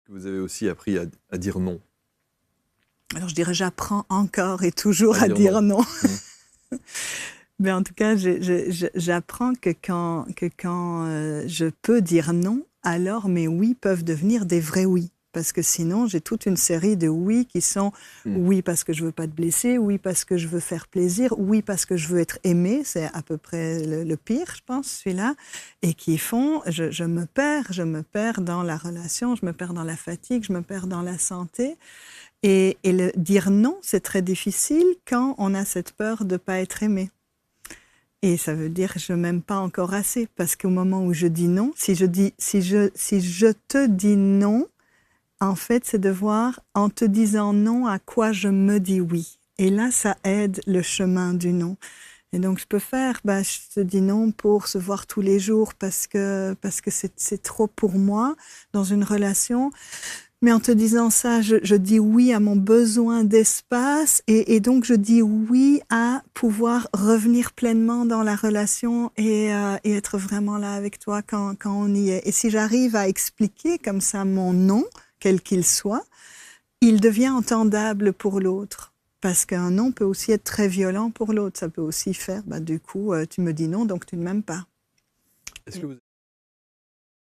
que vous avez aussi appris à dire non? Alors je dirais j'apprends encore et toujours À à dire dire non. Mmh. Mais en tout cas, j'apprends que quand je peux dire non, alors mes oui peuvent devenir des vrais oui. Parce que sinon, j'ai toute une série de oui qui sont Mmh. oui parce que je veux pas te blesser, oui parce que je veux faire plaisir, oui parce que je veux être aimé, c'est à peu près le pire, je pense, celui-là, et qui font, je me perds dans la relation, je me perds dans la fatigue, je me perds dans la santé. Et le dire non, c'est très difficile quand on a cette peur de pas être aimé. Et ça veut dire que je m'aime pas encore assez, parce qu'au moment où je dis non, si je te dis non, en fait, c'est de voir en te disant non à quoi je me dis oui. Et là, ça aide le chemin du non. Et donc, je peux faire, je te dis non pour se voir tous les jours parce que c'est trop pour moi dans une relation. Mais en te disant ça, je dis oui à mon besoin d'espace et donc je dis oui à pouvoir revenir pleinement dans la relation et être vraiment là avec toi quand on y est. Et si j'arrive à expliquer comme ça mon non, quel qu'il soit, il devient entendable pour l'autre. Parce qu'un non peut aussi être très violent pour l'autre. Ça peut aussi faire, du coup, tu me dis non, donc tu ne m'aimes pas. Est-ce que vous